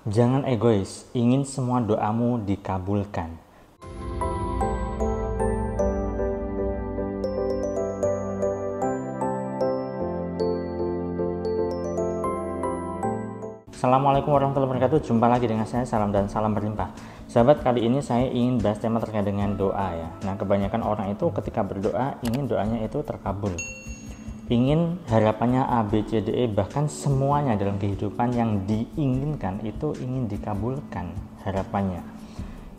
Jangan egois, ingin semua doamu dikabulkan. Assalamualaikum warahmatullahi wabarakatuh. Jumpa lagi dengan saya, salam dan salam berlimpah. Sahabat, kali ini saya ingin bahas tema terkait dengan doa ya. Nah, kebanyakan orang itu ketika berdoa ingin doanya itu terkabul. Ingin harapannya A, B, C, D, E, bahkan semuanya dalam kehidupan yang diinginkan itu ingin dikabulkan harapannya.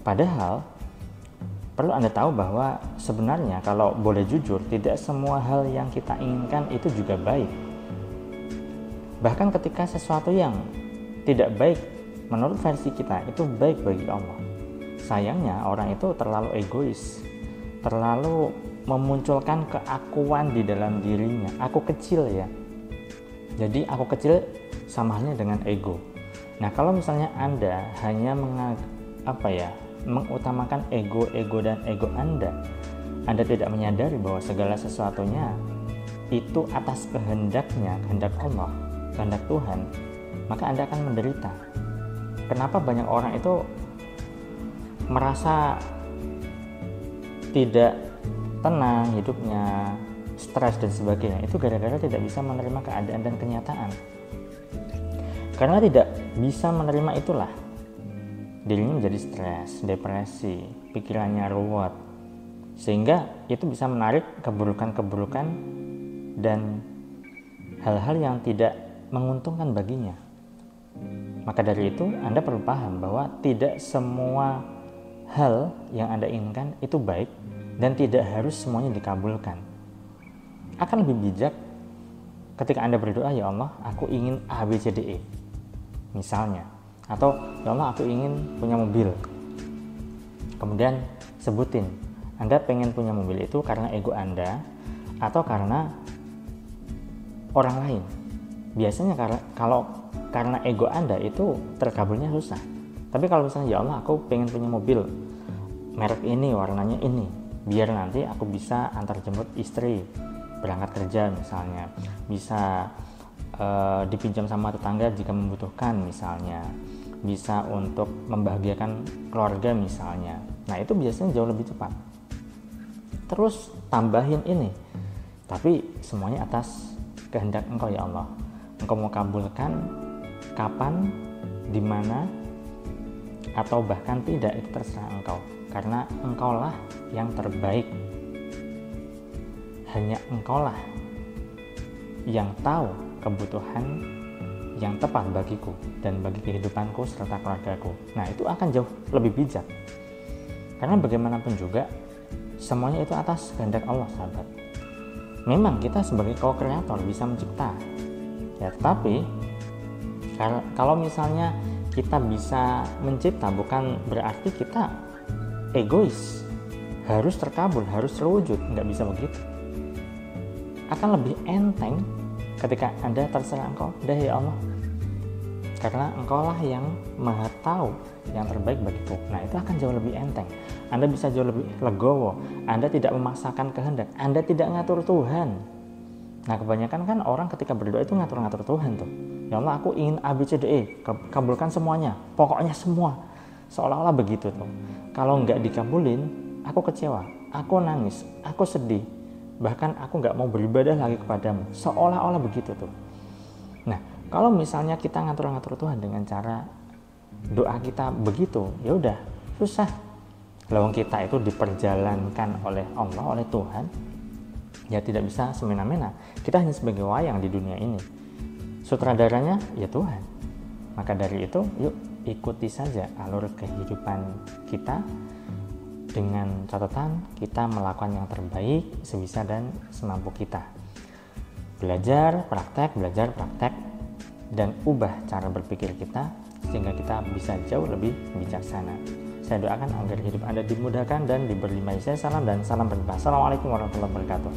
Padahal perlu Anda tahu bahwa sebenarnya kalau boleh jujur, tidak semua hal yang kita inginkan itu juga baik. Bahkan ketika sesuatu yang tidak baik menurut versi kita itu baik bagi Allah. Sayangnya orang itu terlalu egois, terlalu memunculkan keakuan di dalam dirinya. Aku kecil ya. Jadi aku kecil sama halnya dengan ego. Nah, kalau misalnya Anda hanya mengutamakan ego dan ego Anda tidak menyadari bahwa segala sesuatunya itu atas kehendaknya, kehendak Allah, kehendak Tuhan, maka Anda akan menderita. Kenapa banyak orang itu merasa tidak tenang hidupnya, stres dan sebagainya? Itu gara-gara tidak bisa menerima keadaan dan kenyataan. Karena tidak bisa menerima itulah dirinya menjadi stres, depresi, pikirannya ruwet, sehingga itu bisa menarik keburukan-keburukan dan hal-hal yang tidak menguntungkan baginya. Maka dari itu Anda perlu paham bahwa tidak semua hal yang Anda inginkan itu baik dan tidak harus semuanya dikabulkan. Akan lebih bijak ketika Anda berdoa, ya Allah, aku ingin A, B, C, D, E misalnya, atau ya Allah, aku ingin punya mobil. Kemudian sebutin Anda pengen punya mobil itu karena ego Anda atau karena orang lain. Biasanya karena ego Anda itu terkabulnya susah. Tapi kalau misalnya, ya Allah, aku pengen punya mobil merek ini, warnanya ini, biar nanti aku bisa antar jemput istri berangkat kerja misalnya, bisa dipinjam sama tetangga jika membutuhkan misalnya, bisa untuk membahagiakan keluarga misalnya. Nah, itu biasanya jauh lebih cepat. Terus tambahin ini, tapi semuanya atas kehendak Engkau ya Allah. Engkau mau kabulkan kapan, di mana, atau bahkan tidak, itu terserah Engkau, karena Engkaulah yang terbaik. Hanya Engkaulah yang tahu kebutuhan yang tepat bagiku dan bagi kehidupanku serta keluargaku. Nah, itu akan jauh lebih bijak, karena bagaimanapun juga semuanya itu atas kehendak Allah, sahabat. Memang kita sebagai co-kreator bisa mencipta ya, tetapi kalau misalnya kita bisa mencipta bukan berarti kita egois, harus terkabul, harus terwujud. Nggak bisa begitu. Akan lebih enteng ketika Anda terserah Engkau, dah ya Allah, karena Engkaulah yang maha tahu yang terbaik bagiku. Nah, itu akan jauh lebih enteng. Anda bisa jauh lebih legowo. Anda tidak memaksakan kehendak, Anda tidak ngatur Tuhan. Nah, kebanyakan kan orang ketika berdoa itu ngatur-ngatur Tuhan tuh. Ya Allah, aku ingin A, B, C, D, E, kabulkan semuanya, pokoknya semua. Seolah-olah begitu tuh. Kalau nggak dikabulin, aku kecewa, aku nangis, aku sedih, bahkan aku nggak mau beribadah lagi kepadamu. Seolah-olah begitu tuh. Nah, kalau misalnya kita ngatur-ngatur Tuhan dengan cara doa kita begitu, ya udah susah. Lawang kita itu diperjalankan oleh Allah, oleh Tuhan, ya tidak bisa semena-mena. Kita hanya sebagai wayang di dunia ini. Sutradaranya ya Tuhan. Maka dari itu, yuk ikuti saja alur kehidupan kita dengan catatan kita melakukan yang terbaik sebisa dan semampu kita. Belajar, praktek, dan ubah cara berpikir kita sehingga kita bisa jauh lebih bijaksana. Saya doakan agar hidup Anda dimudahkan dan diberlimpahi. Saya salam dan salam berlimpah. Assalamualaikum warahmatullahi wabarakatuh.